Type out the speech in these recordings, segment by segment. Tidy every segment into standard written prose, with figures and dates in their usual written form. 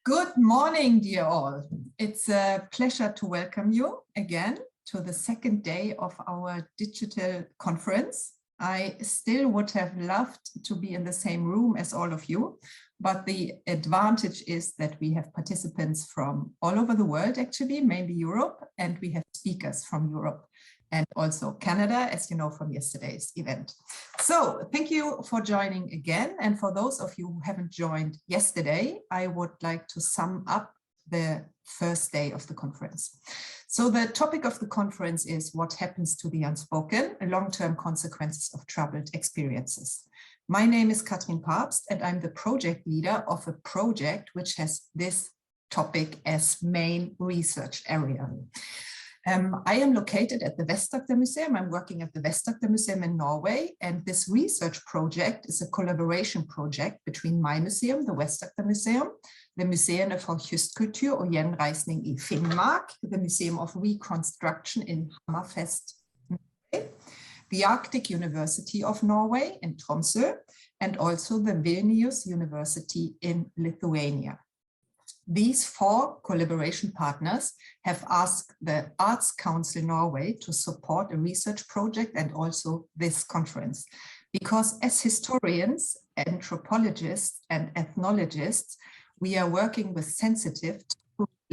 Good morning, dear all. It's a pleasure to welcome you again to the second day of our digital conference. I still would have loved to be in the same room as all of you, but the advantage is that we have participants from all over the world, actually, mainly Europe, and we have speakers from Europe and also Canada, as you know from yesterday's event. So thank you for joining again. And for those of you who haven't joined yesterday, I would like to sum up the first day of the conference. So the topic of the conference is what happens to the unspoken, long-term consequences of troubled experiences. My name is Katrin Papst, and I'm the project leader of a project which has this topic as main research area. I am located at the Vest-Agder Museum. I'm working at the Vest-Agder Museum in Norway, and this research project is a collaboration project between my museum, the Vest-Agder Museum, the Museum for Kystkultur og Gjenreisning i Finnmark, the Museum of Reconstruction in Hammerfest, the Arctic University of Norway in Tromsø, and also the Vilnius University in Lithuania. These four collaboration partners have asked the Arts Council Norway to support a research project and also this conference, because as historians, anthropologists and ethnologists, we are working with sensitive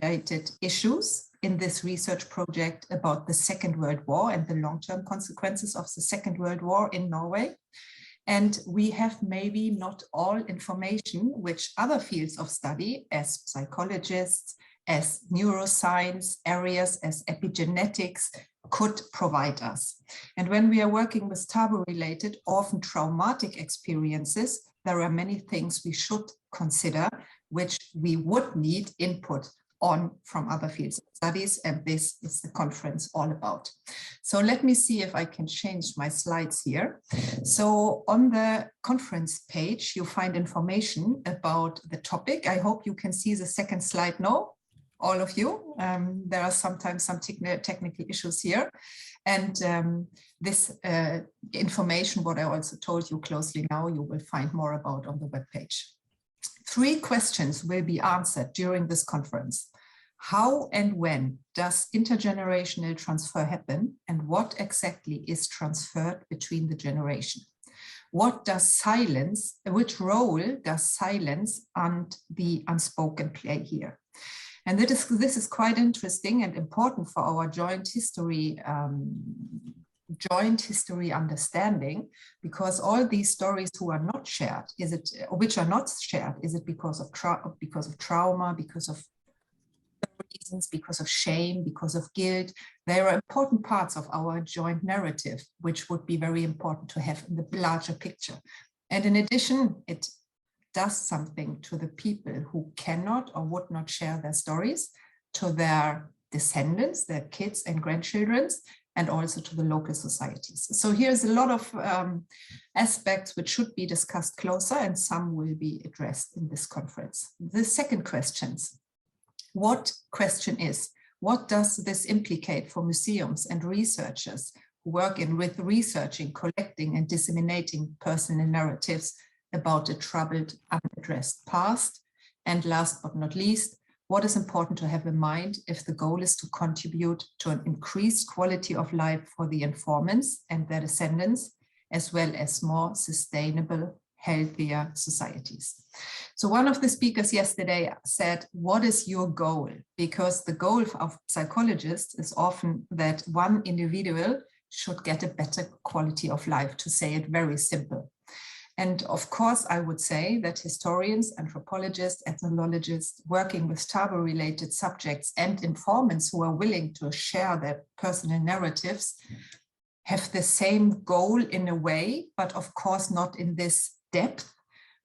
related issues in this research project about the Second World War and the long-term consequences of the Second World War in Norway. And we have maybe not all information which other fields of study as psychologists, as neuroscience areas, as epigenetics could provide us. And when we are working with taboo-related, often traumatic experiences, there are many things we should consider which we would need input on from other fields of studies, and this is the conference all about. So let me see if I can change my slides here. So on the conference page, you find information about the topic. I hope you can see the second slide now, all of you. There are sometimes some technical issues here. And this information, what I also told you closely now, you will find more about on the webpage. 3 questions will be answered during this conference. How and when does intergenerational transfer happen, and what exactly is transferred between the generation? What does silence, which role does silence and the unspoken play here? And this is quite interesting and important for our joint history understanding, because all these stories who are not shared, which are not shared, is it because of trauma, because of reasons, because of shame, because of guilt? They are important parts of our joint narrative, which would be very important to have in the larger picture. And in addition, it does something to the people who cannot or would not share their stories, to their descendants, their kids and grandchildren, and also to the local societies. So here's a lot of aspects which should be discussed closer, and some will be addressed in this conference. The second question is, what does this implicate for museums and researchers who work with researching, collecting and disseminating personal narratives about a troubled, unaddressed past? And last but not least, what is important to have in mind if the goal is to contribute to an increased quality of life for the informants and their descendants, as well as more sustainable, healthier societies? So one of the speakers yesterday said, what is your goal? Because the goal of psychologists is often that one individual should get a better quality of life, to say it very simple. And of course, I would say that historians, anthropologists, ethnologists working with taboo-related subjects and informants who are willing to share their personal narratives have the same goal in a way, but of course not in this depth.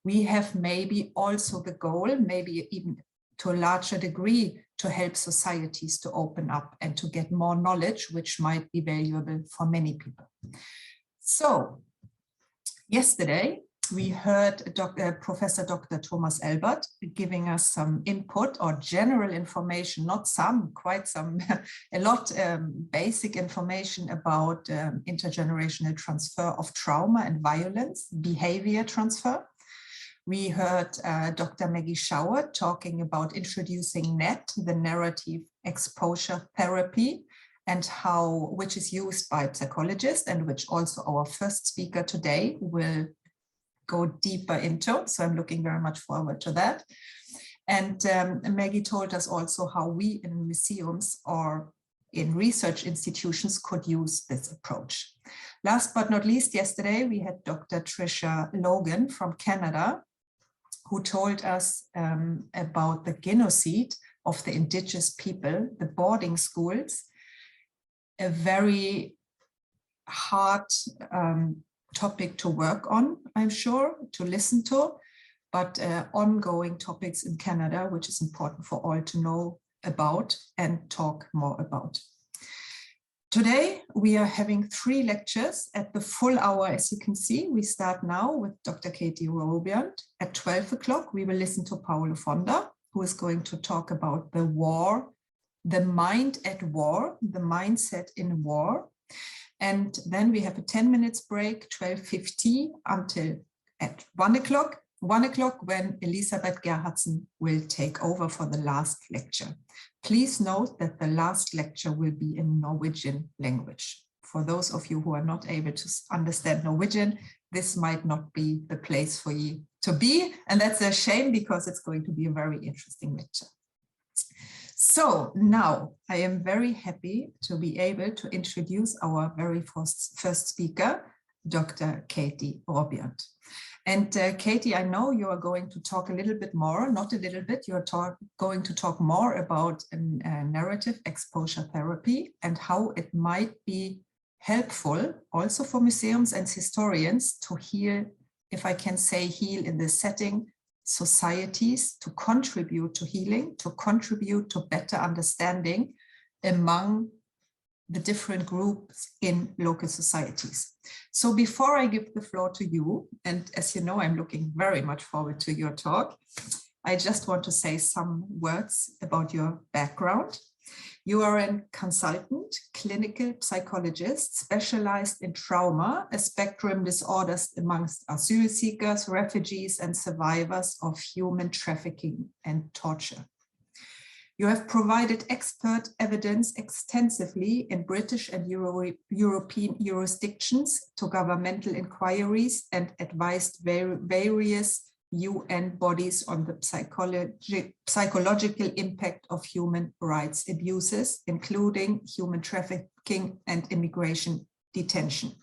We have maybe also the goal, maybe even to a larger degree, to help societies to open up and to get more knowledge, which might be valuable for many people. So, yesterday, we heard Professor Dr. Thomas Elbert giving us some input or general information, not some, quite some, a lot basic information about intergenerational transfer of trauma and violence, behavior transfer. We heard Dr. Maggie Schauer talking about introducing NET, the narrative exposure therapy, and which is used by psychologists and which also our first speaker today will go deeper into. So I'm looking very much forward to that. And Maggie told us also how we in museums or in research institutions could use this approach. Last but not least, yesterday we had Dr. Tricia Logan from Canada, who told us about the genocide of the indigenous people, the boarding schools, a very hard topic to work on, I'm sure, to listen to, but ongoing topics in Canada, which is important for all to know about and talk more about. Today, we are having 3 lectures at the full hour, as you can see. We start now with Dr. Katy Robjant. At 12 o'clock, we will listen to Paulo Fonda, who is going to talk about the war, the mind at war, the mindset in war. And then we have a 10 minutes break, 12:50 until at 1 o'clock. 1 o'clock when Elisabeth Gerhardsen will take over for the last lecture. Please note that the last lecture will be in Norwegian language. For those of you who are not able to understand Norwegian, this might not be the place for you to be. And that's a shame because it's going to be a very interesting lecture. So now I am very happy to be able to introduce our very first speaker, Dr. Katy Robjant. And Katy, I know you are going to talk a little bit more, not a little bit, you're going to talk more about narrative exposure therapy and how it might be helpful also for museums and historians to heal, if I can say heal in this setting, societies, to contribute to healing, to contribute to better understanding among the different groups in local societies. So before I give the floor to you, and as you know, I'm looking very much forward to your talk, I just want to say some words about your background. You are a consultant, clinical psychologist, specialized in trauma, a spectrum disorders amongst asylum seekers, refugees, and survivors of human trafficking and torture. You have provided expert evidence extensively in British and European jurisdictions to governmental inquiries and advised various UN bodies on the psychological impact of human rights abuses, including human trafficking and immigration detention.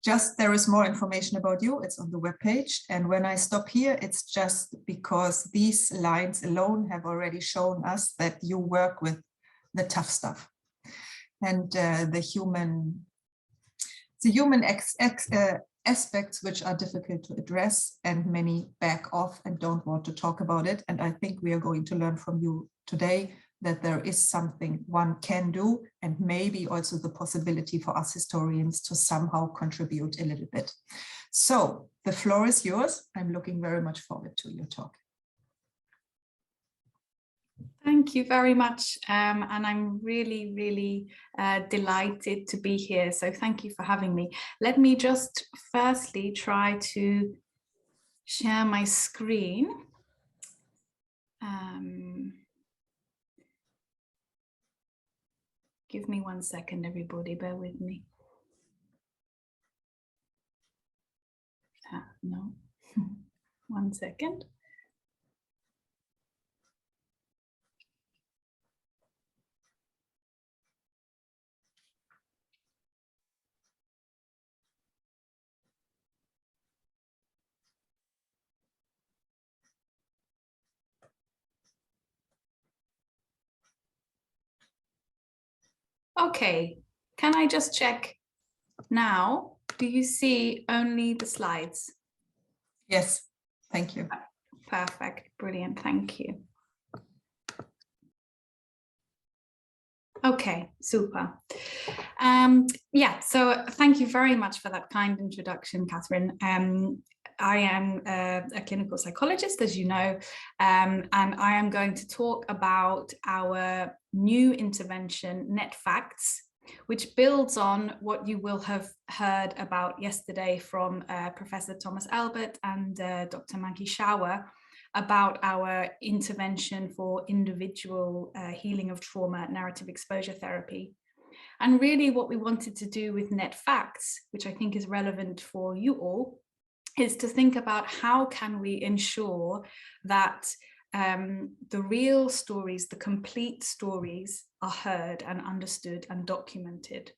Just there is more information about you, it's on the webpage. And when I stop here, it's just because these lines alone have already shown us that you work with the tough stuff and the human aspects which are difficult to address, and many back off and don't want to talk about it. And I think we are going to learn from you today that there is something one can do, and maybe also the possibility for us historians to somehow contribute a little bit. So the floor is yours. I'm looking very much forward to your talk. Thank you very much. And I'm really, really delighted to be here. So thank you for having me. Let me just firstly try to share my screen. Give me 1 second, everybody, bear with me. No, 1 second. Okay, can I just check now? Do you see only the slides? Yes, thank you. Perfect, brilliant, thank you. Okay, super. Yeah, so thank you very much for that kind introduction, Catherine. I am a clinical psychologist, as you know, and I am going to talk about our new intervention, NETfacts, which builds on what you will have heard about yesterday from Professor Thomas Albert and Dr. Maggie Schauer about our intervention for individual healing of trauma, narrative exposure therapy. And really what we wanted to do with NETfacts, which I think is relevant for you all, is to think about how can we ensure that the real stories, the complete stories are heard and understood and documented.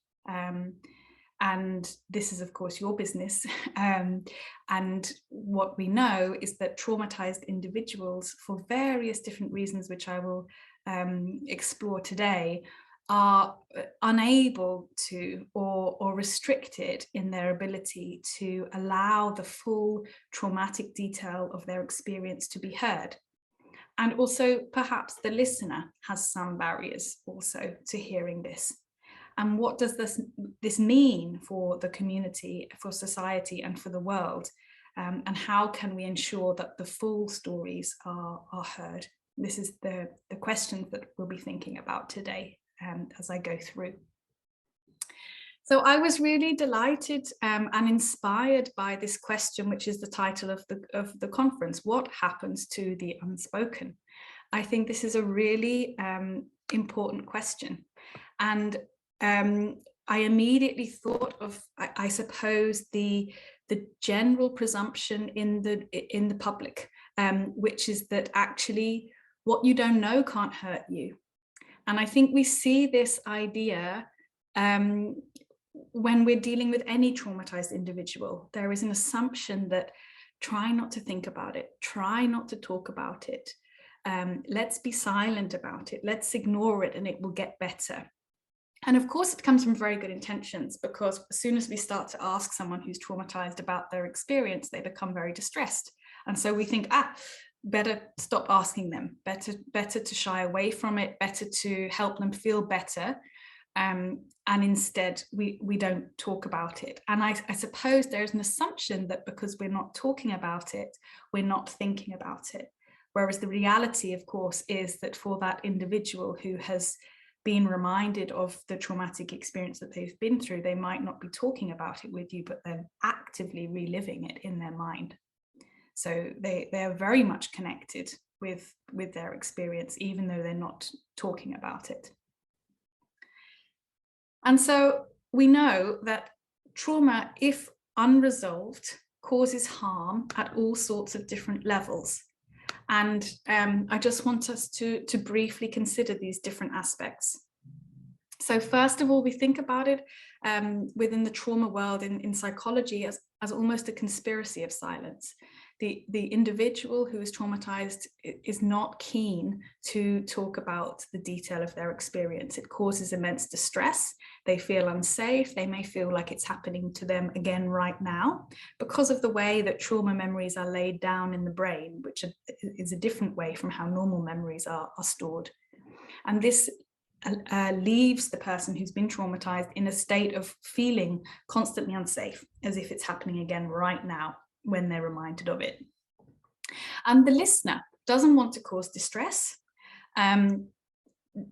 And this is, of course, your business. And what we know is that traumatized individuals, for various different reasons, which I will explore today, are unable to or restricted in their ability to allow the full traumatic detail of their experience to be heard. And also perhaps the listener has some barriers also to hearing this. And what does this mean for the community, for society, and for the world? And how can we ensure that the full stories are heard? This is the questions that we'll be thinking about today as I go through. So I was really delighted and inspired by this question, which is the title of the conference: what happens to the unspoken? I think this is a really important question. And I immediately thought of, I suppose, the general presumption in the public, which is that actually what you don't know can't hurt you. And I think we see this idea when we're dealing with any traumatized individual. There is an assumption that try not to think about it, try not to talk about it, let's be silent about it, let's ignore it and it will get better. And of course it comes from very good intentions, because as soon as we start to ask someone who's traumatized about their experience, they become very distressed. And so we think, better stop asking them, better to shy away from it, better to help them feel better. And instead we don't talk about it. And I suppose there's an assumption that because we're not talking about it, we're not thinking about it. Whereas the reality, of course, is that for that individual who has been reminded of the traumatic experience that they've been through, they might not be talking about it with you, but they're actively reliving it in their mind. So they are very much connected with their experience, even though they're not talking about it. And so we know that trauma, if unresolved, causes harm at all sorts of different levels. And I just want us to briefly consider these different aspects. So first of all, we think about it within the trauma world in psychology as almost a conspiracy of silence. The individual who is traumatized is not keen to talk about the detail of their experience. It causes immense distress. They feel unsafe. They may feel like it's happening to them again right now because of the way that trauma memories are laid down in the brain, which is a different way from how normal memories are stored. And this leaves the person who's been traumatized in a state of feeling constantly unsafe, as if it's happening again right now when they're reminded of it. And the listener doesn't want to cause distress,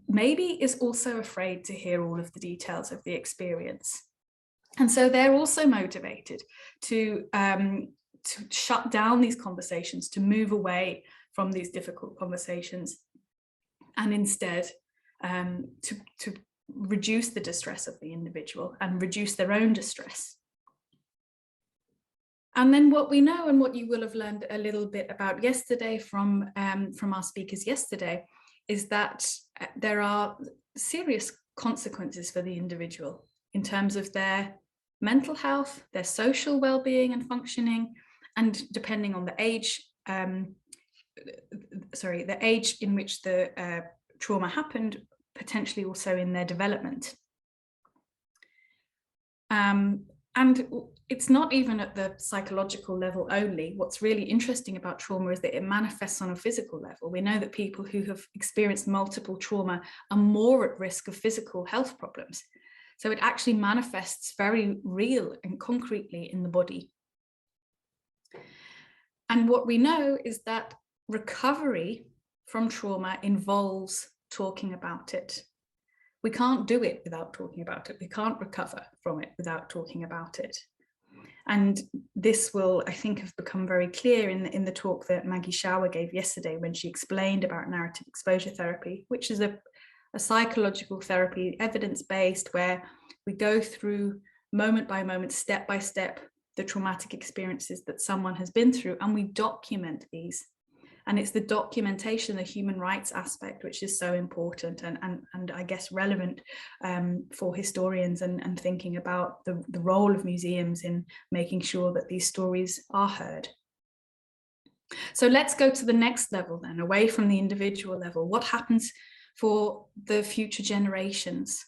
maybe is also afraid to hear all of the details of the experience. And so they're also motivated to shut down these conversations, to move away from these difficult conversations, and instead to reduce the distress of the individual and reduce their own distress. And then what we know, and what you will have learned a little bit about yesterday from our speakers yesterday, is that there are serious consequences for the individual in terms of their mental health, their social well-being and functioning, and depending on the age, the age in which the trauma happened, potentially also in their development. And it's not even at the psychological level only. What's really interesting about trauma is that it manifests on a physical level. We know that people who have experienced multiple trauma are more at risk of physical health problems. So it actually manifests very real and concretely in the body. And what we know is that recovery from trauma involves talking about it. We can't do it without talking about it. We can't recover from it without talking about it. And this will, I think, have become very clear in the talk that Maggie Shower gave yesterday when she explained about narrative exposure therapy, which is a psychological therapy, evidence-based, where we go through moment by moment, step by step, the traumatic experiences that someone has been through, and we document these. And it's the documentation, the human rights aspect, which is so important and I guess relevant for historians and thinking about the role of museums in making sure that these stories are heard. So let's go to the next level then, away from the individual level. What happens for the future generations?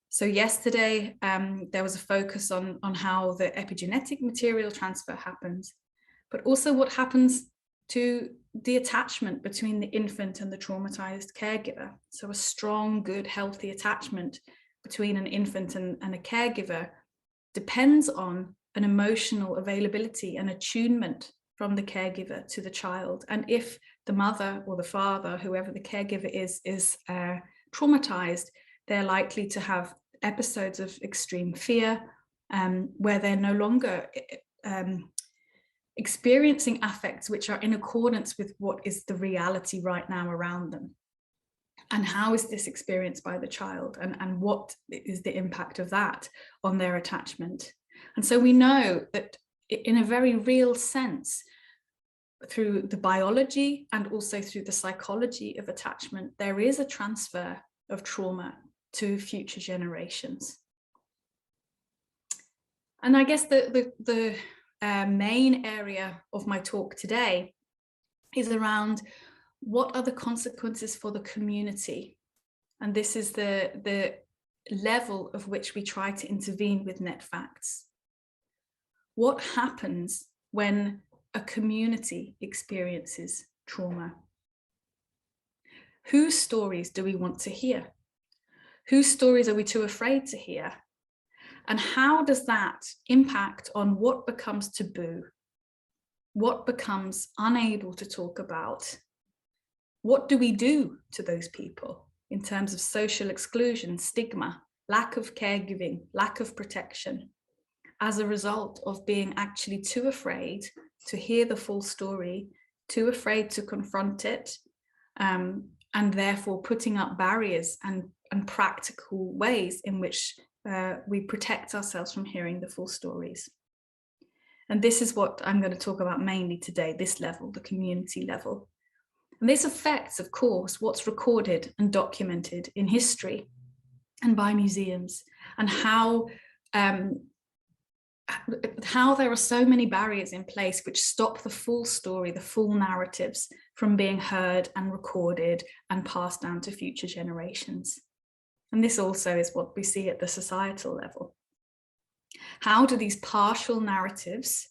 So yesterday, there was a focus on how the epigenetic material transfer happens, but also what happens to the attachment between the infant and the traumatized caregiver. So a strong, good, healthy attachment between an infant and a caregiver depends on an emotional availability and attunement from the caregiver to the child. And if the mother or the father, whoever the caregiver is traumatized, they're likely to have episodes of extreme fear, where they're no longer experiencing affects which are in accordance with what is the reality right now around them. And how is this experienced by the child, and what is the impact of that on their attachment? And so we know that in a very real sense, through the biology and also through the psychology of attachment, there is a transfer of trauma to future generations. And I guess the main area of my talk today is around what are the consequences for the community. And this is the level of which we try to intervene with NETfacts. What happens when a community experiences trauma? Whose stories do we want to hear? Whose stories are we too afraid to hear? And how does that impact on what becomes taboo? What becomes unable to talk about? What do we do to those people in terms of social exclusion, stigma, lack of caregiving, lack of protection, as a result of being actually too afraid to hear the full story, too afraid to confront it, and therefore putting up barriers and practical ways in which we protect ourselves from hearing the full stories. And this is what I'm going to talk about mainly today, this level, the community level. And this affects, of course, what's recorded and documented in history and by museums, and how there are so many barriers in place which stop the full story, the full narratives from being heard and recorded and passed down to future generations. And this also is what we see at the societal level. How do these partial narratives,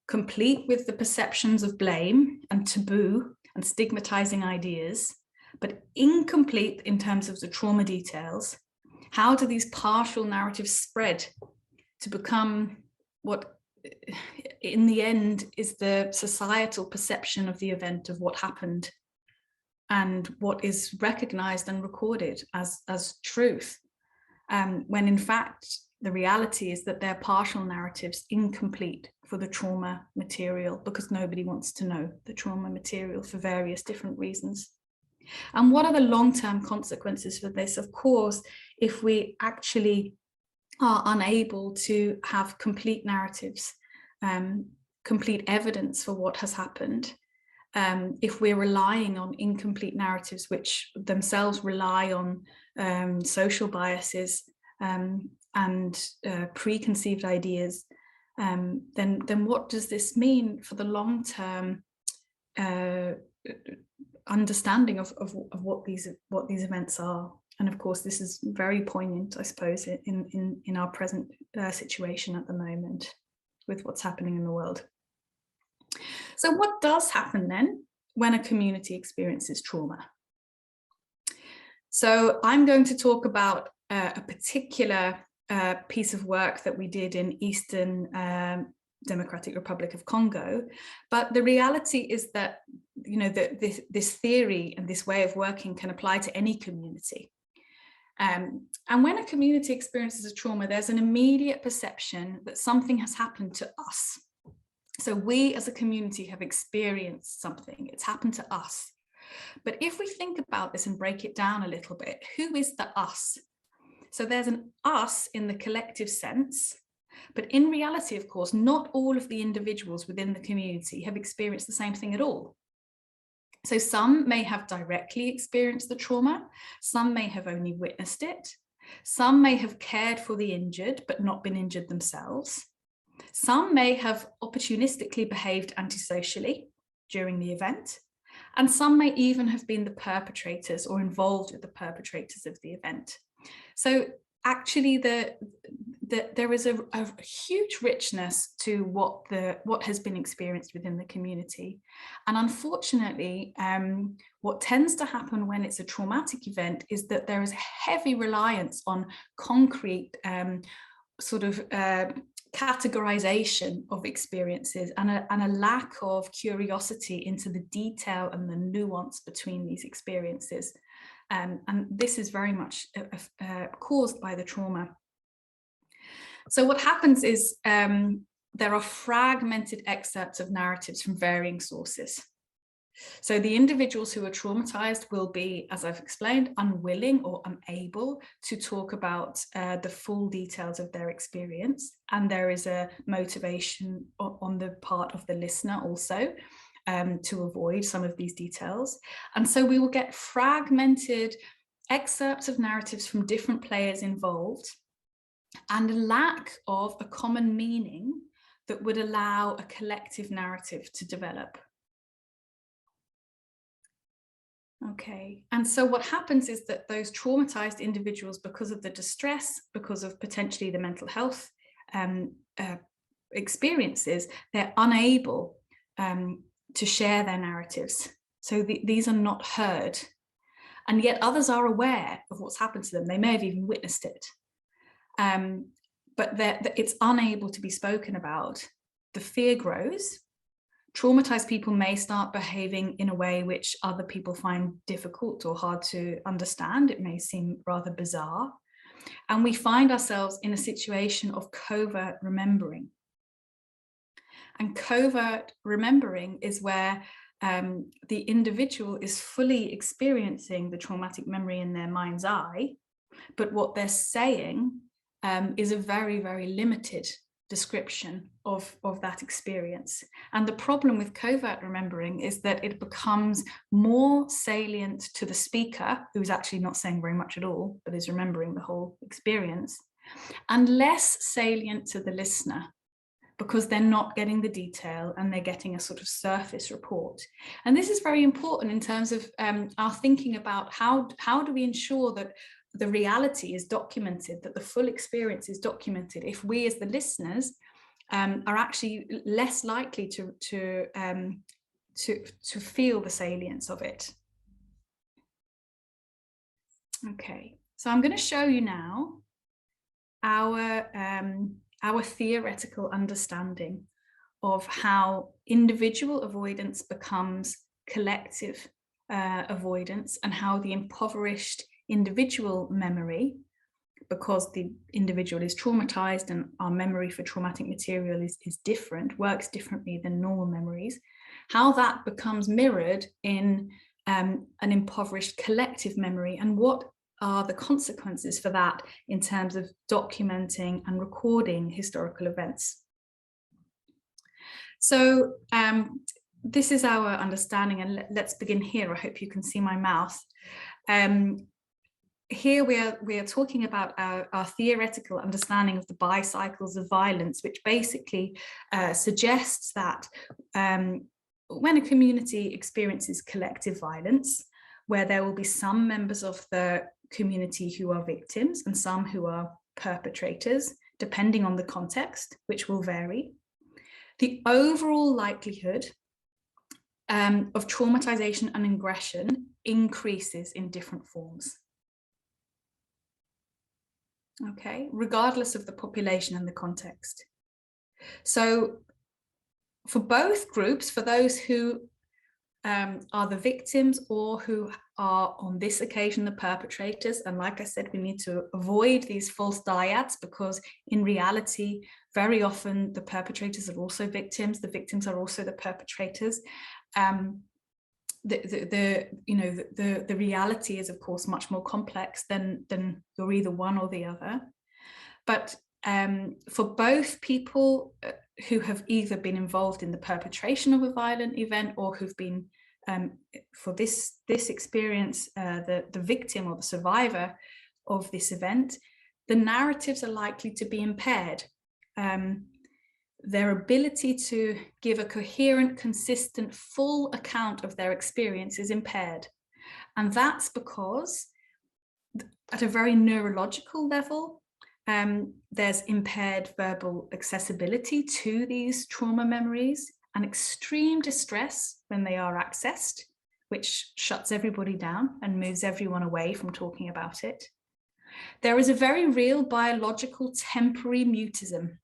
complete with the perceptions of blame and taboo and stigmatizing ideas, but incomplete in terms of the trauma details, how do these partial narratives spread to become what in the end is the societal perception of the event, of what happened, and what is recognized and recorded as truth, when in fact the reality is that they're partial narratives, incomplete for the trauma material, because nobody wants to know the trauma material for various different reasons. And what are the long-term consequences for this? Of course, if we actually are unable to have complete narratives, complete evidence for what has happened, if we're relying on incomplete narratives which themselves rely on social biases and preconceived ideas, then what does this mean for the long-term understanding of what these events are? And of course, this is very poignant, I suppose, in our present situation at the moment with what's happening in the world. So what does happen then when a community experiences trauma? So I'm going to talk about a particular piece of work that we did in Eastern Democratic Republic of Congo, but the reality is that, you know, this theory and this way of working can apply to any community. And when a community experiences a trauma, there's an immediate perception that something has happened to us. So we as a community have experienced something, it's happened to us. But if we think about this and break it down a little bit, who is the us? So there's an us in the collective sense, but in reality, of course, not all of the individuals within the community have experienced the same thing at all. So some may have directly experienced the trauma, some may have only witnessed it, some may have cared for the injured but not been injured themselves. Some may have opportunistically behaved antisocially during the event, and some may even have been the perpetrators or involved with the perpetrators of the event. So actually there is a huge richness to what has been experienced within the community. And unfortunately, what tends to happen when it's a traumatic event is that there is a heavy reliance on concrete categorization of experiences and a lack of curiosity into the detail and the nuance between these experiences. And this is very much caused by the trauma. So what happens is there are fragmented excerpts of narratives from varying sources. So the individuals who are traumatized will be, as I've explained, unwilling or unable to talk about the full details of their experience. And there is a motivation on the part of the listener also to avoid some of these details. And so we will get fragmented excerpts of narratives from different players involved and a lack of a common meaning that would allow a collective narrative to develop. Okay, and so what happens is that those traumatized individuals, because of the distress, because of potentially the mental health experiences, they're unable to share their narratives. So these are not heard. And yet others are aware of what's happened to them. They may have even witnessed it. But it's unable to be spoken about. The fear grows. Traumatized people may start behaving in a way which other people find difficult or hard to understand. It may seem rather bizarre. And we find ourselves in a situation of covert remembering. And covert remembering is where the individual is fully experiencing the traumatic memory in their mind's eye, but what they're saying is a very, very limited description of that experience. And the problem with covert remembering is that it becomes more salient to the speaker, who's actually not saying very much at all, but is remembering the whole experience, and less salient to the listener, because they're not getting the detail and they're getting a sort of surface report. And this is very important in terms of our thinking about how do we ensure that the reality is documented, that the full experience is documented, if we as the listeners are actually less likely to feel the salience of it. Okay, so I'm going to show you now our theoretical understanding of how individual avoidance becomes collective avoidance, and how the impoverished individual memory, because the individual is traumatized and our memory for traumatic material is different, works differently than normal memories, how that becomes mirrored in an impoverished collective memory, and what are the consequences for that in terms of documenting and recording historical events. So this is our understanding, and let's begin here. I hope you can see my mouth. Here we are talking about our theoretical understanding of the bicycles of violence, which basically suggests that when a community experiences collective violence, where there will be some members of the community who are victims and some who are perpetrators, depending on the context, which will vary, the overall likelihood of traumatization and aggression increases in different forms. Okay, regardless of the population and the context. So for both groups, for those who are the victims, or who are on this occasion the perpetrators. And like I said, we need to avoid these false dyads, because in reality, very often the perpetrators are also victims. The victims are also the perpetrators. The reality is, of course, much more complex than you're either one or the other. But for both people who have either been involved in the perpetration of a violent event, or who've been, for this experience, the victim or the survivor of this event, the narratives are likely to be impaired. Their ability to give a coherent, consistent, full account of their experience is impaired. And that's because at a very neurological level, there's impaired verbal accessibility to these trauma memories, and extreme distress when they are accessed, which shuts everybody down and moves everyone away from talking about it. There is a very real biological temporary mutism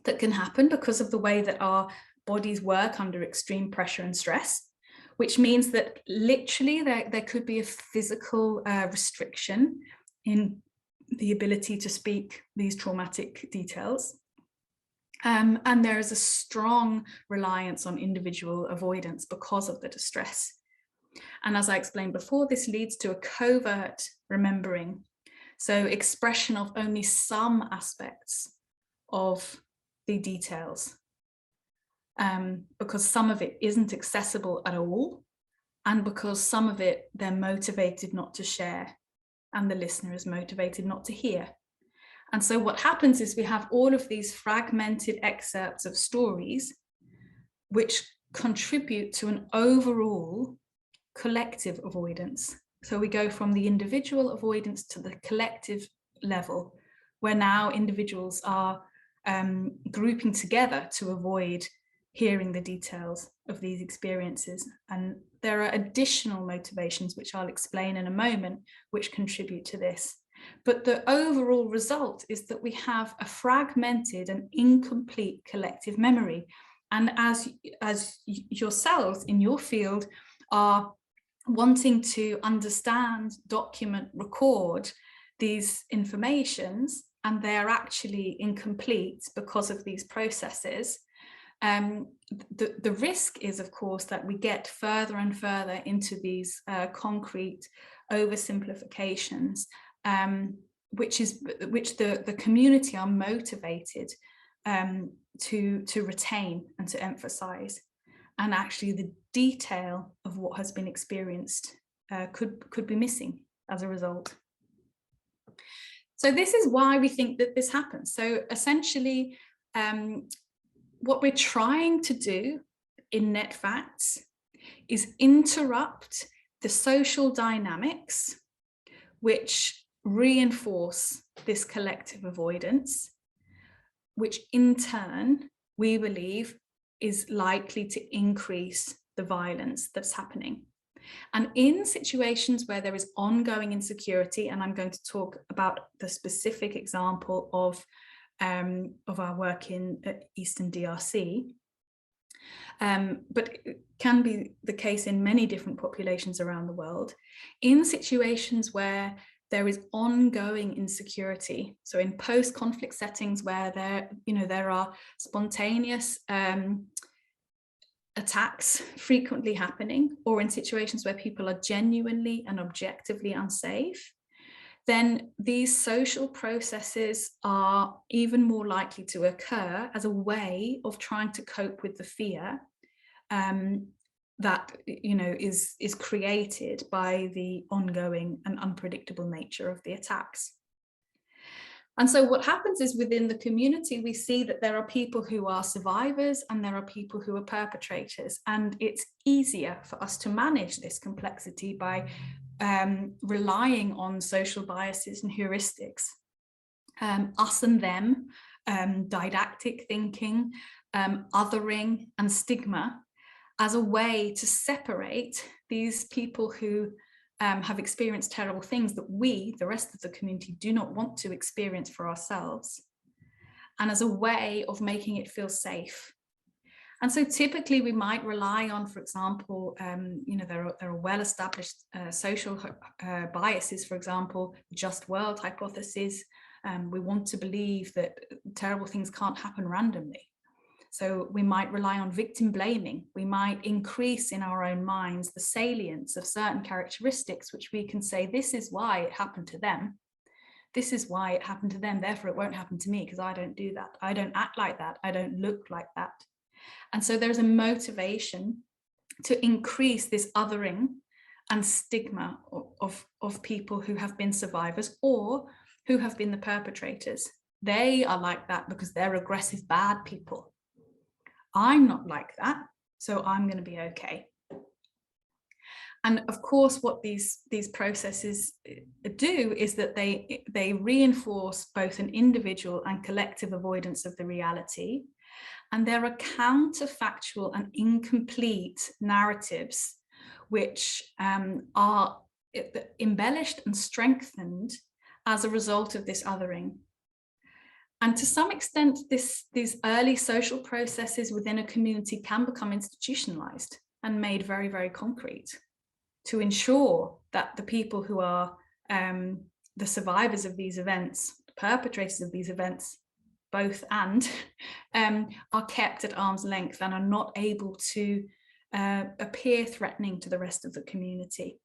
that can happen because of the way that our bodies work under extreme pressure and stress, which means that literally there could be a physical restriction in the ability to speak these traumatic details. And there is a strong reliance on individual avoidance because of the distress. And as I explained before, this leads to a covert remembering. So expression of only some aspects of the details, because some of it isn't accessible at all, and because some of it they're motivated not to share, and the listener is motivated not to hear. And so what happens is we have all of these fragmented excerpts of stories which contribute to an overall collective avoidance. So we go from the individual avoidance to the collective level, where now individuals are grouping together to avoid hearing the details of these experiences. And there are additional motivations, which I'll explain in a moment, which contribute to this. But the overall result is that we have a fragmented and incomplete collective memory. And as yourselves in your field are wanting to understand, document, record these informations, and they're actually incomplete because of these processes, the risk is, of course, that we get further and further into these concrete oversimplifications, which the community are motivated to retain and to emphasize. And actually the detail of what has been experienced could be missing as a result. So this is why we think that this happens. So essentially, what we're trying to do in NETfacts is interrupt the social dynamics which reinforce this collective avoidance, which in turn, we believe, is likely to increase the violence that's happening. And in situations where there is ongoing insecurity, and I'm going to talk about the specific example of our work in Eastern DRC, but it can be the case in many different populations around the world. In situations where there is ongoing insecurity, so in post-conflict settings where there are spontaneous attacks frequently happening, or in situations where people are genuinely and objectively unsafe, then these social processes are even more likely to occur as a way of trying to cope with the fear that is created by the ongoing and unpredictable nature of the attacks. And so what happens is, within the community, we see that there are people who are survivors and there are people who are perpetrators. And it's easier for us to manage this complexity by relying on social biases and heuristics, us and them, didactic thinking, othering, and stigma, as a way to separate these people who have experienced terrible things that we, the rest of the community, do not want to experience for ourselves, and as a way of making it feel safe. And so typically we might rely on, for example, there are well-established social biases, for example, the just world hypothesis. We want to believe that terrible things can't happen randomly. So we might rely on victim blaming. We might increase in our own minds the salience of certain characteristics, which we can say, this is why it happened to them. This is why it happened to them. Therefore, it won't happen to me because I don't do that. I don't act like that. I don't look like that. And so there's a motivation to increase this othering and stigma of people who have been survivors or who have been the perpetrators. They are like that because they're aggressive, bad people. I'm not like that, so I'm going to be okay. And of course, what these processes do is that they reinforce both an individual and collective avoidance of the reality. And there are counterfactual and incomplete narratives which are embellished and strengthened as a result of this othering. And to some extent, these early social processes within a community can become institutionalized and made very, very concrete to ensure that the people who are the survivors of these events, the perpetrators of these events, both and, are kept at arm's length and are not able to appear threatening to the rest of the community.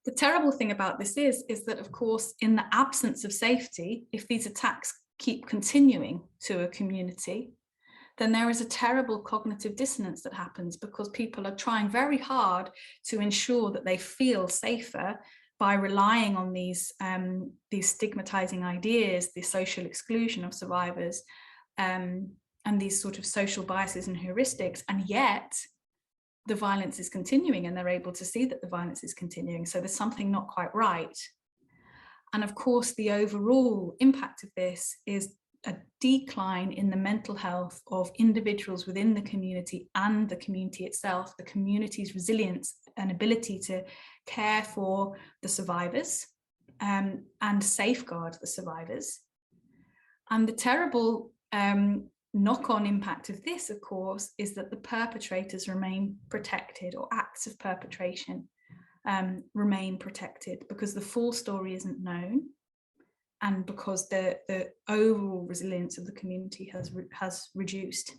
The terrible thing about this is that, of course, in the absence of safety, if these attacks keep continuing to a community, then there is a terrible cognitive dissonance that happens because people are trying very hard to ensure that they feel safer by relying on these stigmatizing ideas, the social exclusion of survivors, and these sort of social biases and heuristics, and yet the violence is continuing and they're able to see that the violence is continuing. So there's something not quite right. And of course, the overall impact of this is a decline in the mental health of individuals within the community and the community itself, the community's resilience and ability to care for the survivors and safeguard the survivors. And the terrible knock-on impact of this, of course, is that the perpetrators remain protected, or acts of perpetration remain protected, because the full story isn't known and because the overall resilience of the community has reduced.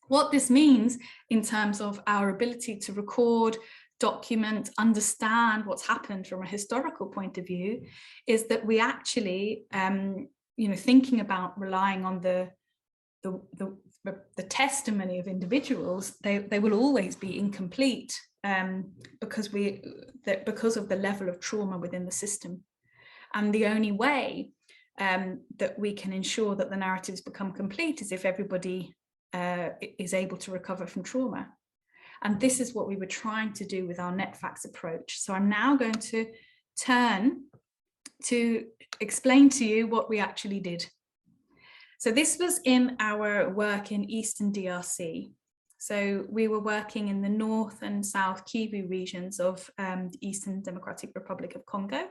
What this means in terms of our ability to record, document, understand what's happened from a historical point of view is that we actually, thinking about relying on the testimony of individuals, they will always be incomplete because of the level of trauma within the system. And the only way that we can ensure that the narratives become complete is if everybody is able to recover from trauma. And this is what we were trying to do with our NETfacts approach. So I'm now going to turn to explain to you what we actually did. So this was in our work in Eastern DRC. So we were working in the North and South Kivu regions of the Eastern Democratic Republic of Congo,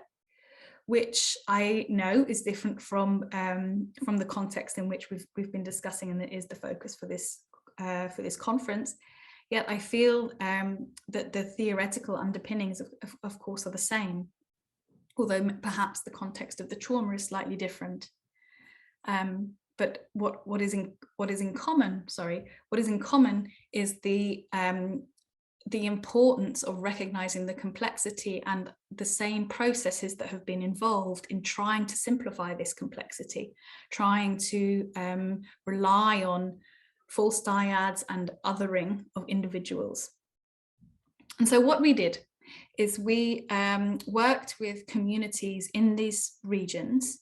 which I know is different from the context in which we've been discussing, and it is the focus for this conference. Yet I feel that the theoretical underpinnings, of course, are the same, although perhaps the context of the trauma is slightly different. But what is in common is the importance of recognizing the complexity and the same processes that have been involved in trying to simplify this complexity, trying to rely on false dyads and othering of individuals. And so what we did is we worked with communities in these regions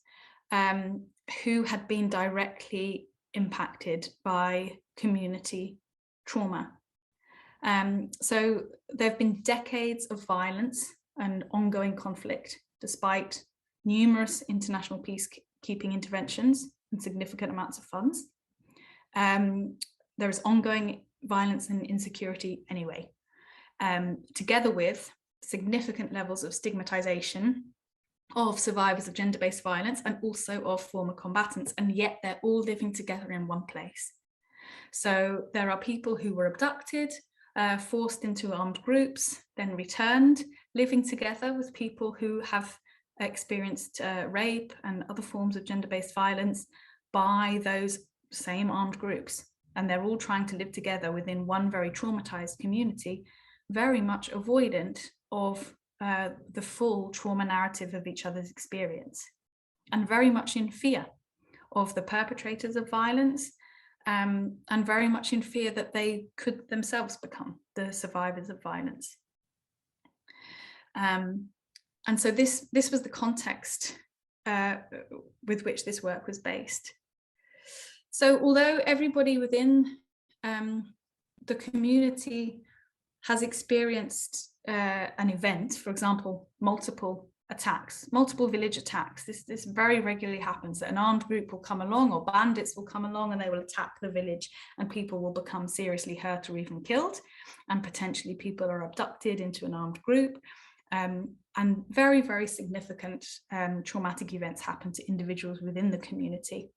who had been directly impacted by community trauma. So there have been decades of violence and ongoing conflict, despite numerous international peacekeeping interventions and significant amounts of funds. There is ongoing violence and insecurity anyway, together with significant levels of stigmatization of survivors of gender-based violence and also of former combatants, and yet they're all living together in one place. So there are people who were abducted, forced into armed groups, then returned, living together with people who have experienced rape and other forms of gender-based violence by those same armed groups. And they're all trying to live together within one very traumatized community, very much avoidant of the full trauma narrative of each other's experience, and very much in fear of the perpetrators of violence, and very much in fear that they could themselves become the survivors of violence. And so this was the context with which this work was based. So although everybody within the community has experienced an event, for example, multiple attacks, multiple village attacks. This very regularly happens, that an armed group will come along, or bandits will come along, and they will attack the village, and people will become seriously hurt or even killed, and potentially people are abducted into an armed group, and very, very significant traumatic events happen to individuals within the community.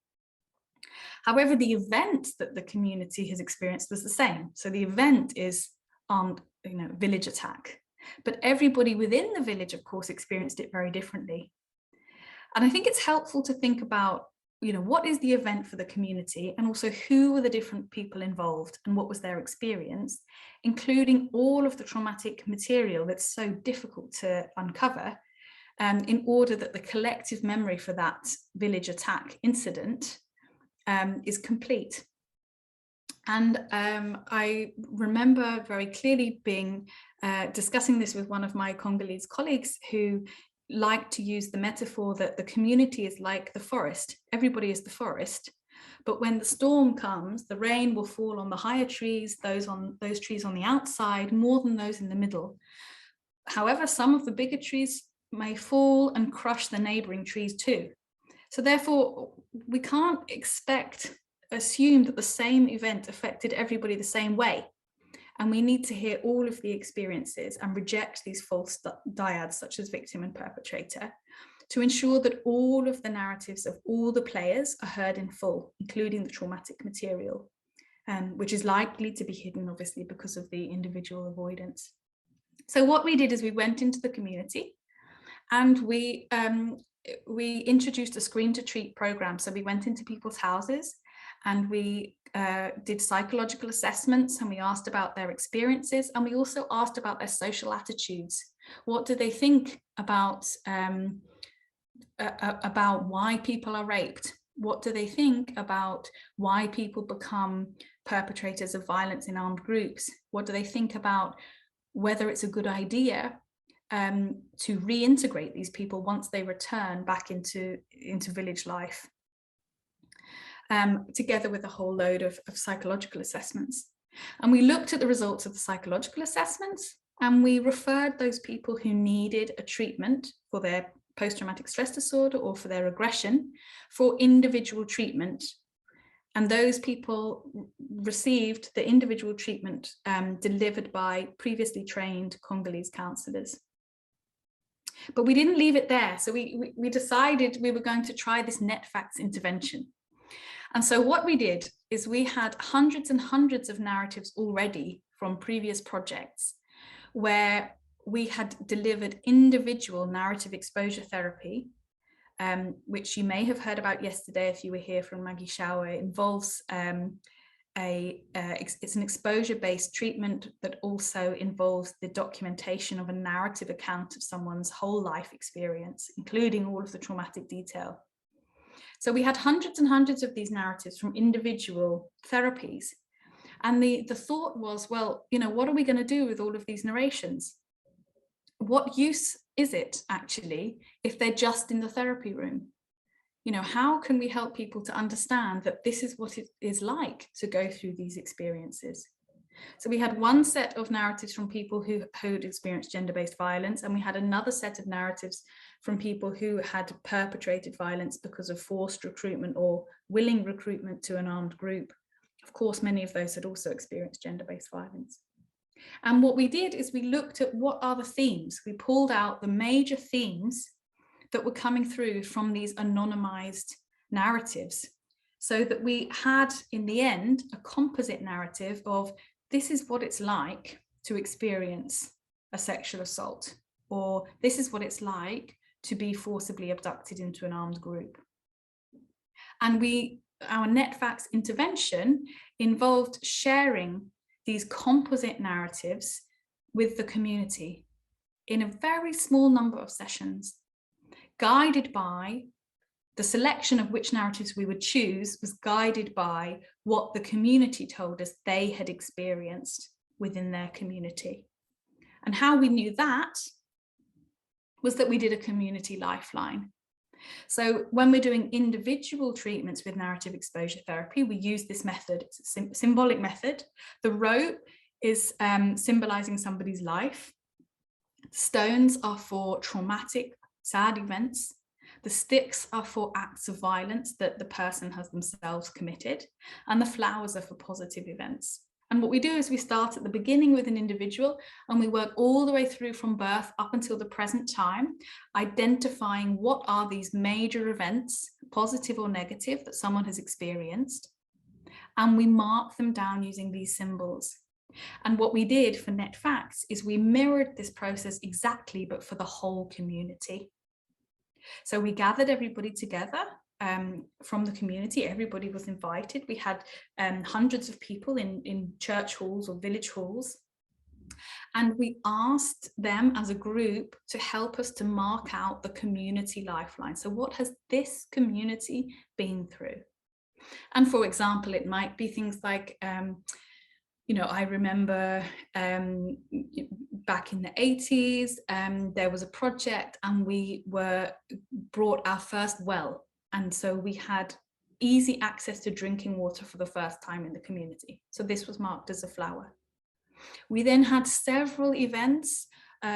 However, the event that the community has experienced was the same. So the event is armed, village attack. But everybody within the village, of course, experienced it very differently. And I think it's helpful to think about, what is the event for the community, and also who were the different people involved and what was their experience, including all of the traumatic material that's so difficult to uncover, in order that the collective memory for that village attack incident is complete. And I remember very clearly discussing this with one of my Congolese colleagues, who liked to use the metaphor that the community is like the forest. Everybody is the forest, but when the storm comes, the rain will fall on the higher trees, those trees on the outside, more than those in the middle. However, some of the bigger trees may fall and crush the neighboring trees too. So therefore, we can't assume that the same event affected everybody the same way. And we need to hear all of the experiences and reject these false dyads, such as victim and perpetrator, to ensure that all of the narratives of all the players are heard in full, including the traumatic material, which is likely to be hidden, obviously, because of the individual avoidance. So what we did is we went into the community, and we introduced a screen to treat program. So we went into people's houses, and we did psychological assessments, and we asked about their experiences, and we also asked about their social attitudes. What do they think about why people are raped? What do they think about why people become perpetrators of violence in armed groups? What do they think about whether it's a good idea to reintegrate these people once they return back into village life? Together with a whole load of psychological assessments. And we looked at the results of the psychological assessments, and we referred those people who needed a treatment for their post-traumatic stress disorder or for their aggression for individual treatment. And those people received the individual treatment delivered by previously trained Congolese counsellors. But we didn't leave it there. So we decided we were going to try this NETfacts intervention. And so what we did is we had hundreds and hundreds of narratives already from previous projects, where we had delivered individual narrative exposure therapy, which you may have heard about yesterday if you were here from Maggie Shower. It involves it's an exposure-based treatment that also involves the documentation of a narrative account of someone's whole life experience, including all of the traumatic detail. So we had hundreds and hundreds of these narratives from individual therapies. And the thought was, well, what are we going to do with all of these narrations? What use is it actually if they're just in the therapy room? How can we help people to understand that this is what it is like to go through these experiences? So we had one set of narratives from people who had experienced gender-based violence, and we had another set of narratives from people who had perpetrated violence because of forced recruitment or willing recruitment to an armed group. Of course, many of those had also experienced gender-based violence. And what we did is we looked at what are the themes. We pulled out the major themes that were coming through from these anonymized narratives. so that we had, in the end, a composite narrative of this is what it's like to experience a sexual assault, or this is what it's like to be forcibly abducted into an armed group. And our NETfacts intervention involved sharing these composite narratives with the community in a very small number of sessions, guided by the selection of which narratives we would choose was guided by what the community told us they had experienced within their community. And how we knew that was that we did a community lifeline. So when we're doing individual treatments with narrative exposure therapy, we use this method. It's a symbolic method. The rope is symbolizing somebody's life. Stones are for traumatic, sad events. The sticks are for acts of violence that the person has themselves committed. And the flowers are for positive events. And what we do is we start at the beginning with an individual and we work all the way through from birth up until the present time, identifying what are these major events, positive or negative, that someone has experienced. And we mark them down using these symbols. And what we did for NETfacts is we mirrored this process exactly, but for the whole community. So we gathered everybody together from the community. Everybody was invited. We had hundreds of people in church halls or village halls. And we asked them as a group to help us to mark out the community lifeline. So what has this community been through? And for example, it might be things like, you know, I remember back in the 80s, there was a project and we brought our first well. And so we had easy access to drinking water for the first time in the community. So this was marked as a flower. We then had several events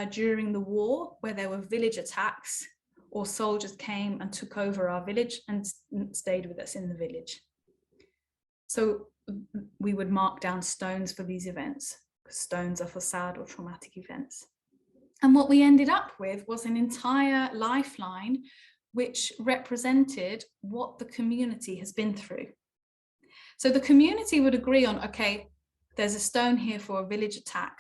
during the war where there were village attacks or soldiers came and took over our village and stayed with us in the village. So we would mark down stones for these events, because stones are for sad or traumatic events. And what we ended up with was an entire lifeline which represented what the community has been through. So the community would agree on, okay, there's a stone here for a village attack.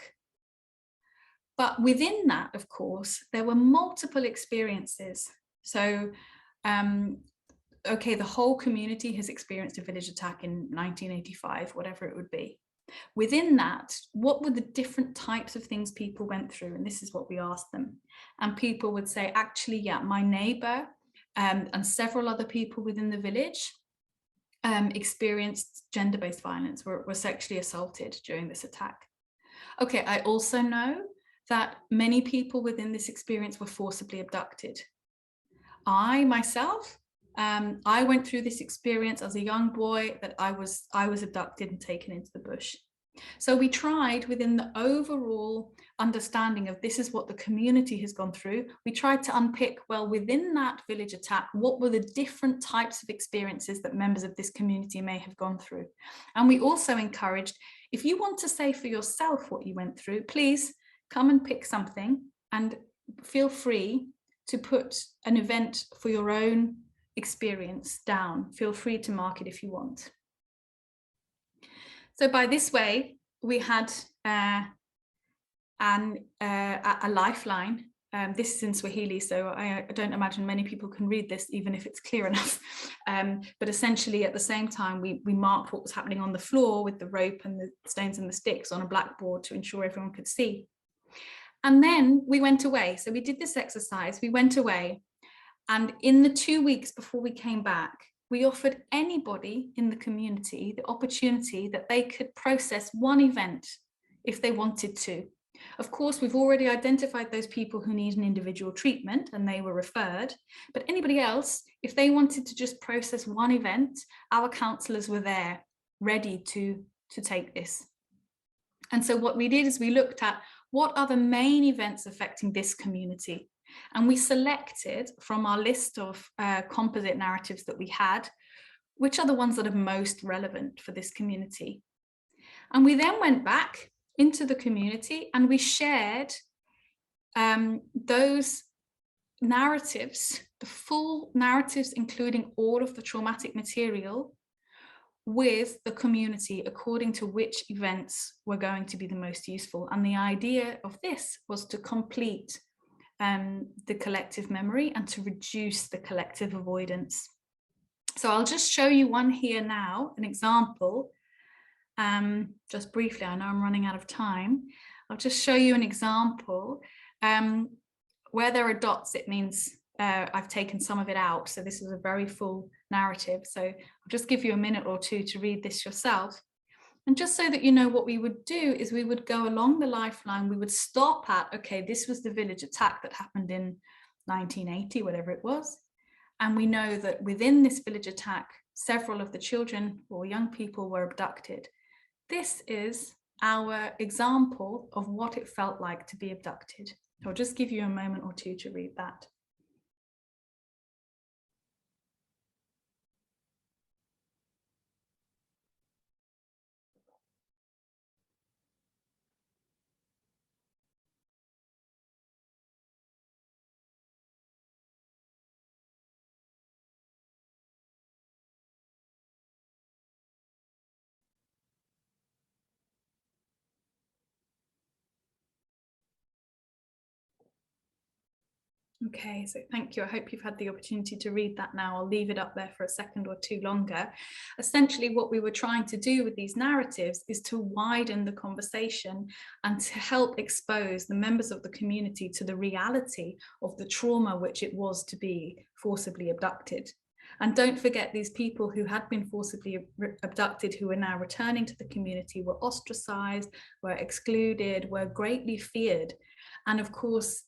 But within that, of course, there were multiple experiences. So, okay, the whole community has experienced a village attack in 1985, whatever it would be. Within that, what were the different types of things people went through? And this is what we asked them. And people would say, actually, yeah, my neighbor and several other people within the village experienced gender-based violence, were sexually assaulted during this attack. Okay, I also know that many people within this experience were forcibly abducted. I myself, I went through this experience as a young boy, that I was abducted and taken into the bush. So we tried, within the overall understanding of this is what the community has gone through, we tried to unpick, well, within that village attack, what were the different types of experiences that members of this community may have gone through. And we also encouraged, if you want to say for yourself what you went through, please come and pick something and feel free to put an event for your own experience down. Feel free to mark it if you want. So by this way, we had a lifeline. This is in Swahili, so I don't imagine many people can read this, even if it's clear enough. But essentially, at the same time, we marked what was happening on the floor with the rope and the stones and the sticks on a blackboard to ensure everyone could see. And then we went away. So we did this exercise, we went away. And in the 2 weeks before we came back, we offered anybody in the community the opportunity that they could process one event if they wanted to. Of course, we've already identified those people who need an individual treatment and they were referred, but anybody else, if they wanted to just process one event, our counsellors were there ready to take this. And so what we did is we looked at what are the main events affecting this community. And we selected from our list of composite narratives that we had, which are the ones that are most relevant for this community. And we then went back into the community and we shared those narratives, the full narratives, including all of the traumatic material, with the community according to which events were going to be the most useful. And the idea of this was to complete the collective memory and to reduce the collective avoidance. So I'll just show you one here now, an example. Just briefly, I know I'm running out of time. I'll just show you an example. Where there are dots, it means I've taken some of it out. So this is a very full narrative. So I'll just give you a minute or two to read this yourself. And just so that you know, what we would do is we would go along the lifeline. We would stop at, okay, this was the village attack that happened in 1980, whatever it was. And we know that within this village attack, several of the children or young people were abducted. This is our example of what it felt like to be abducted. I'll just give you a moment or two to read that. Okay, so thank you. I hope you've had the opportunity to read that now. I'll leave it up there for a second or two longer. Essentially, what we were trying to do with these narratives is to widen the conversation and to help expose the members of the community to the reality of the trauma which it was to be forcibly abducted. And don't forget, these people who had been forcibly abducted, who are now returning to the community, were ostracized, were excluded, were greatly feared. And of course,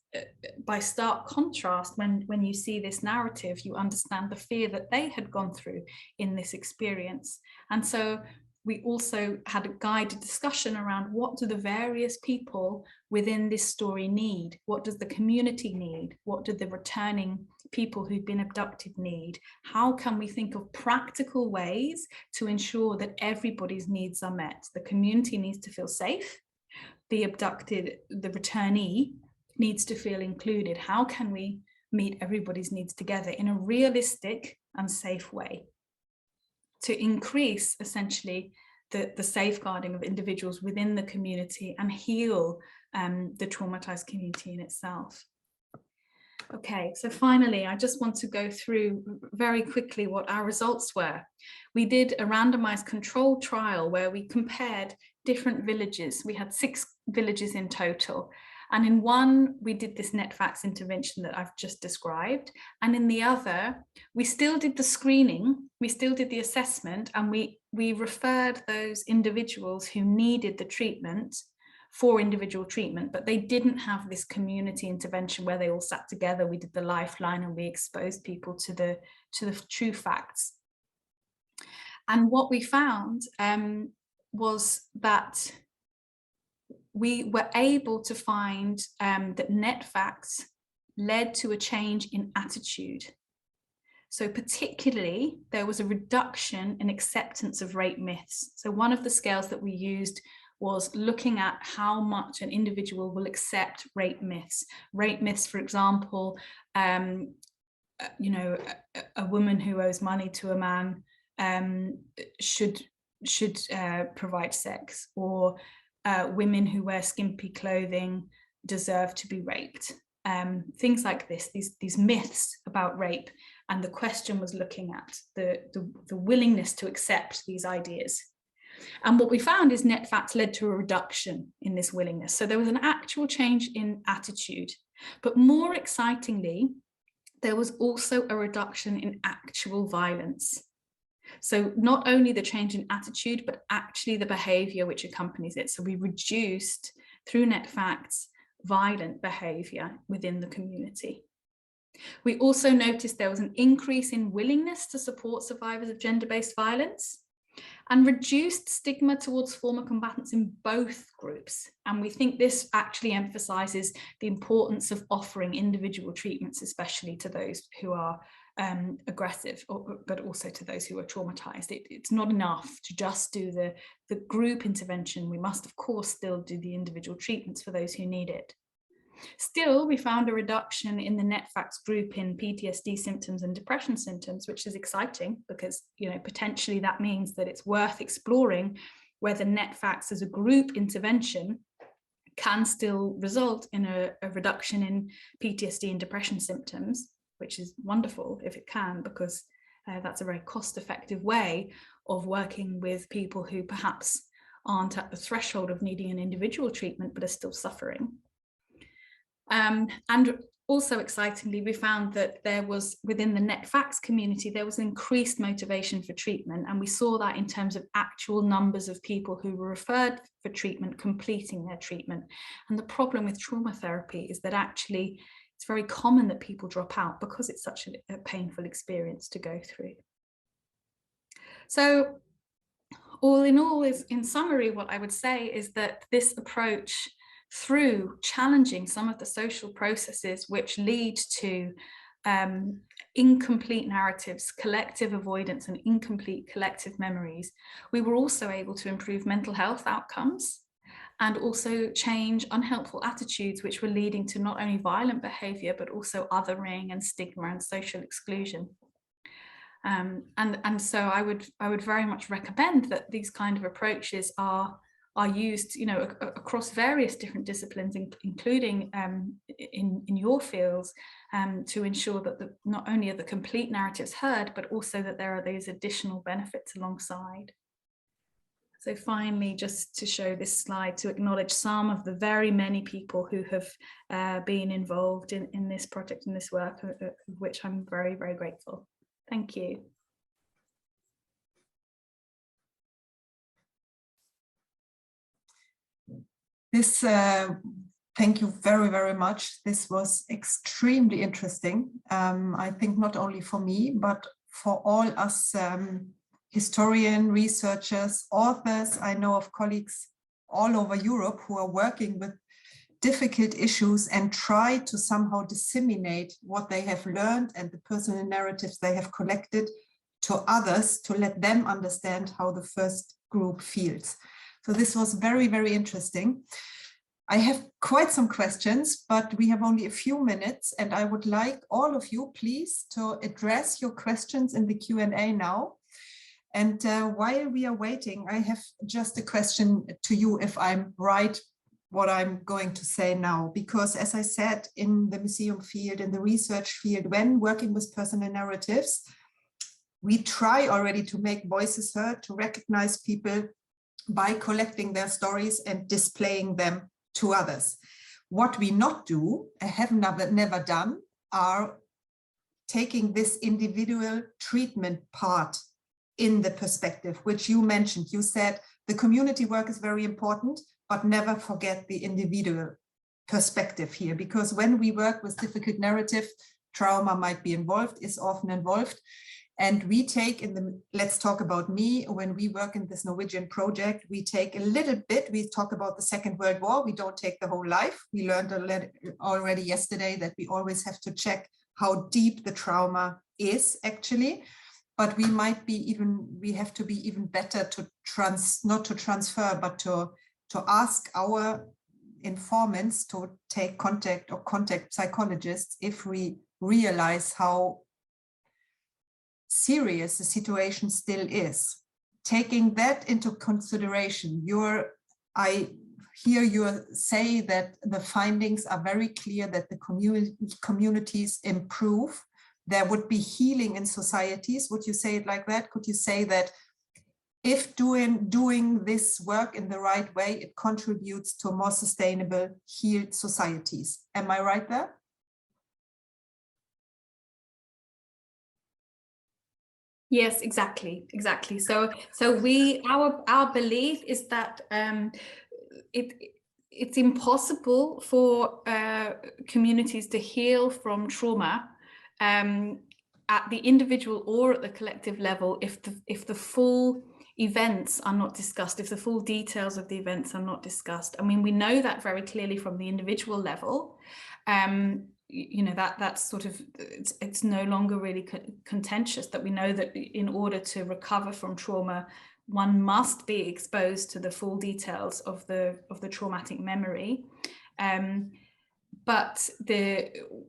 by stark contrast, when you see this narrative, you understand the fear that they had gone through in this experience. And so we also had a guided discussion around what do the various people within this story need? What does the community need? What do the returning people who've been abducted need? How can we think of practical ways to ensure that everybody's needs are met? The community needs to feel safe. The abducted, the returnee, needs to feel included. How can we meet everybody's needs together in a realistic and safe way to increase essentially the safeguarding of individuals within the community and heal the traumatized community in itself? Okay, so finally, I just want to go through very quickly what our results were. We did a randomized control trial where we compared different villages. We had 6 villages in total. And in one, we did this NETfacts intervention that I've just described. And in the other, we still did the screening, we still did the assessment, and we referred those individuals who needed the treatment for individual treatment, but they didn't have this community intervention where they all sat together. We did the lifeline and we exposed people to the true facts. And what we found was that we were able to find that NETfacts led to a change in attitude. So particularly, there was a reduction in acceptance of rape myths. So one of the scales that we used was looking at how much an individual will accept rape myths. Rape myths, for example, you know, a woman who owes money to a man should provide sex, or women who wear skimpy clothing deserve to be raped. Things like this, these myths about rape. And the question was looking at the willingness to accept these ideas. And what we found is NETfacts led to a reduction in this willingness. So there was an actual change in attitude, but more excitingly, there was also a reduction in actual violence. So not only the change in attitude, but actually the behavior which accompanies it. So we reduced, through NETfacts, violent behavior within the community. We also noticed there was an increase in willingness to support survivors of gender-based violence and reduced stigma towards former combatants in both groups. And we think this actually emphasizes the importance of offering individual treatments, especially to those who are aggressive, but also to those who are traumatized. It's not enough to just do the group intervention. We must, of course, still do the individual treatments for those who need it. Still, we found a reduction in the NETfacts group in PTSD symptoms and depression symptoms, which is exciting because, you know, potentially that means that it's worth exploring whether NETfacts as a group intervention can still result in a reduction in PTSD and depression symptoms, which is wonderful if it can, because that's a very cost-effective way of working with people who perhaps aren't at the threshold of needing an individual treatment but are still suffering. And also excitingly, we found that there was, within the NETfacts community, there was increased motivation for treatment, and we saw that in terms of actual numbers of people who were referred for treatment completing their treatment. And the problem with trauma therapy is that actually it's very common that people drop out because it's such a painful experience to go through. So all in all, in summary, what I would say is that this approach, through challenging some of the social processes which lead to incomplete narratives, collective avoidance, and incomplete collective memories, we were also able to improve mental health outcomes and also change unhelpful attitudes which were leading to not only violent behavior but also othering and stigma and social exclusion. And so I would very much recommend that these kind of approaches are used, you know, across various different disciplines, including in your fields, to ensure that not only are the complete narratives heard, but also that there are these additional benefits alongside. So finally, just to show this slide, to acknowledge some of the very many people who have been involved in this project and this work, of which I'm very, very grateful. Thank you. Thank you very, very much. This was extremely interesting. I think not only for me, but for all us historians, researchers, authors. I know of colleagues all over Europe who are working with difficult issues and try to somehow disseminate what they have learned and the personal narratives they have collected to others to let them understand how the first group feels. So this was very, very interesting. I have quite some questions, but we have only a few minutes, and I would like all of you, please, to address your questions in the Q&A now. And while we are waiting, I have just a question to you, if I'm right, what I'm going to say now, because as I said, in the museum field, in the research field, when working with personal narratives, we try already to make voices heard, to recognize people by collecting their stories and displaying them to others. What we not do, have never done, are taking this individual treatment part in the perspective, which you mentioned. You said the community work is very important, but never forget the individual perspective here, because when we work with difficult narrative, trauma might be involved, is often involved. And we take in the, let's talk about me, when we work in this Norwegian project, we take a little bit, we talk about the Second World War, we don't take the whole life. We learned already yesterday that we always have to check how deep the trauma is actually. But we might be even, we have to be even better to not to transfer, but to ask our informants to take contact or contact psychologists if we realize how serious the situation still is. Taking that into consideration, I hear you say that the findings are very clear that the communities improve. There would be healing in societies. Would you say it like that? Could you say that if doing this work in the right way, it contributes to more sustainable, healed societies? Am I right there? Yes, exactly. So our belief is that it's impossible for communities to heal from trauma at the individual or at the collective level if the full events are not discussed, if the full details of the events are not discussed. I mean, we know that very clearly from the individual level. You know, that's sort of, it's no longer really contentious that we know that in order to recover from trauma, one must be exposed to the full details of the traumatic memory. But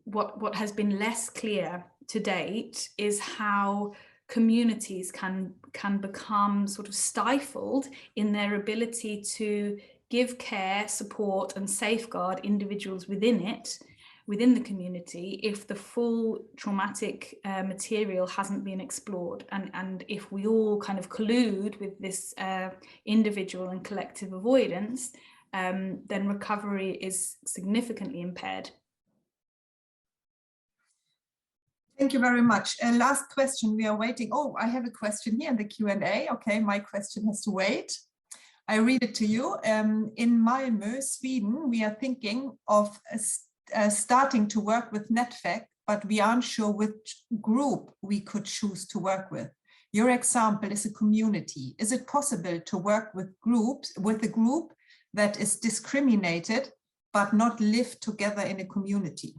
what has been less clear to date is how communities can become sort of stifled in their ability to give care, support, and safeguard individuals within the community if the full traumatic material hasn't been explored, and if we all kind of collude with this individual and collective avoidance, then recovery is significantly impaired. Thank you very much. Last question, we are waiting. Oh, I have a question here in the Q&A. Okay, my question has to wait. I read it to you. In Malmö, Sweden, we are thinking of starting to work with NETfacts, but we aren't sure which group we could choose to work with. Your example is a community. Is it possible to work with a group that is discriminated but not live together in a community?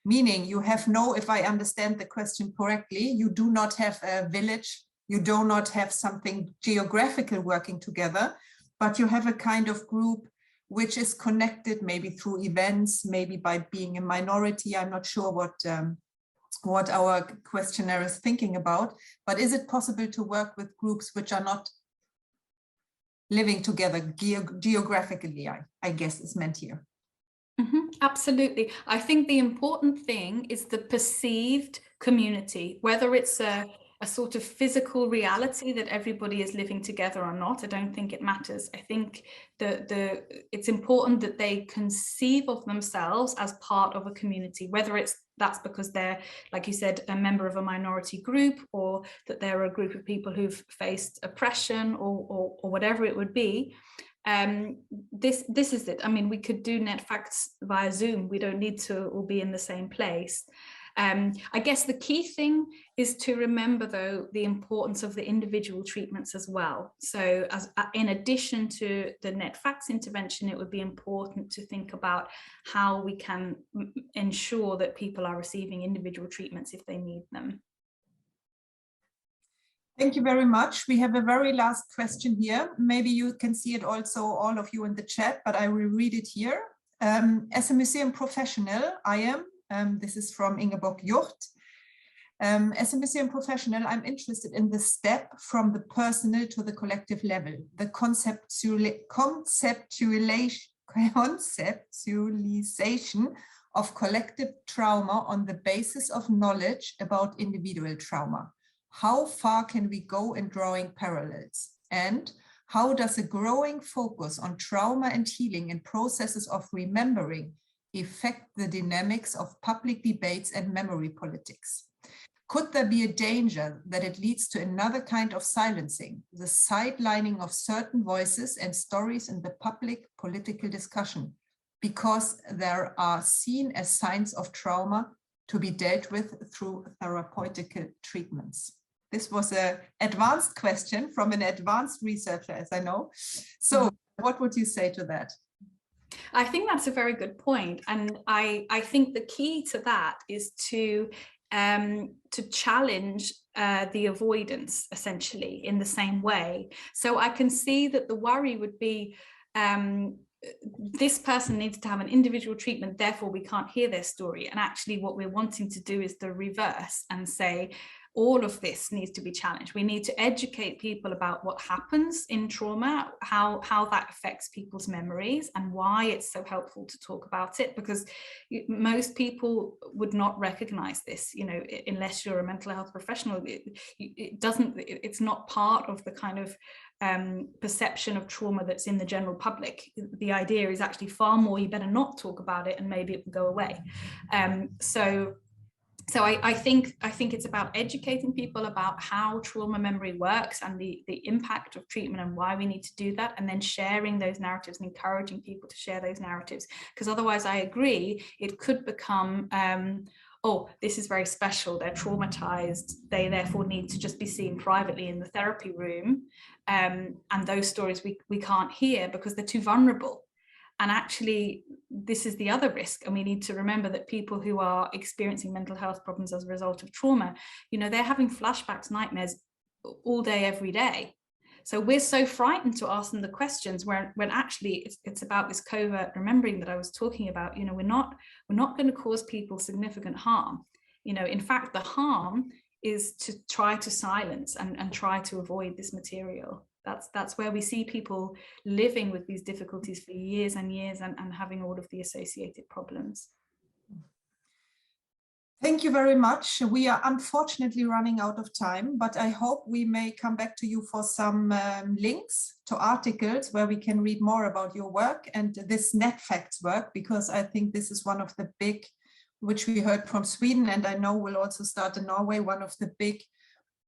Meaning you have no, if I understand the question correctly, you do not have a village, you do not have something geographical working together, but you have a kind of group which is connected maybe through events, maybe by being a minority. I'm not sure what our questionnaire is thinking about, but is it possible to work with groups which are not living together geographically, I guess is meant here. Absolutely. I think the important thing is the perceived community, whether it's a sort of physical reality that everybody is living together or not. I don't think it matters. I think it's important that they conceive of themselves as part of a community, whether that's because they're, like you said, a member of a minority group, or that they're a group of people who've faced oppression or whatever it would be. This is it. I mean, we could do NETfacts via Zoom. We don't need to all be in the same place. I guess the key thing is to remember, though, the importance of the individual treatments as well. So in addition to the NETfacts intervention, it would be important to think about how we can ensure that people are receiving individual treatments if they need them. Thank you very much. We have a very last question here. Maybe you can see it also, all of you in the chat, but I will read it here. As a museum professional, this is from Ingeborg Jurt. As a museum professional, I'm interested in the step from the personal to the collective level, the conceptualization of collective trauma on the basis of knowledge about individual trauma. How far can we go in drawing parallels? And how does a growing focus on trauma and healing and processes of remembering affect the dynamics of public debates and memory politics? Could there be a danger that it leads to another kind of silencing, the sidelining of certain voices and stories in the public political discussion, because there are seen as signs of trauma to be dealt with through therapeutical treatments? This was an advanced question from an advanced researcher, as I know. So what would you say to that? I think that's a very good point. And I think the key to that is to challenge the avoidance, essentially, in the same way. So I can see that the worry would be, this person needs to have an individual treatment, therefore we can't hear their story. And actually what we're wanting to do is the reverse and say, all of this needs to be challenged. We need to educate people about what happens in trauma, how that affects people's memories, and why it's so helpful to talk about it, because most people would not recognize this, you know, unless you're a mental health professional. It's not part of the kind of perception of trauma that's in the general public. The idea is actually far more, you better not talk about it and maybe it will go away. So I think it's about educating people about how trauma memory works and the impact of treatment and why we need to do that, and then sharing those narratives and encouraging people to share those narratives, because otherwise I agree it could become oh, this is very special, they're traumatized, they therefore need to just be seen privately in the therapy room, and those stories we can't hear because they're too vulnerable. And actually, this is the other risk. And we need to remember that people who are experiencing mental health problems as a result of trauma, you know, they're having flashbacks, nightmares all day, every day. So we're so frightened to ask them the questions when actually it's about this covert remembering that I was talking about. You know, we're not going to cause people significant harm. You know, in fact, the harm is to try to silence and try to avoid this material. That's where we see people living with these difficulties for years and years and having all of the associated problems. Thank you very much. We are unfortunately running out of time, but I hope we may come back to you for some links to articles where we can read more about your work and this NETfacts work, because I think this is one of the big, which we heard from Sweden, and I know we'll also start in Norway, one of the big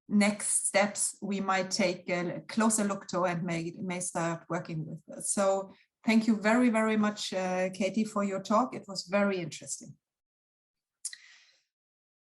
next steps we might take a closer look to and may start working with. So thank you very, very much, Katy, for your talk. It was very interesting.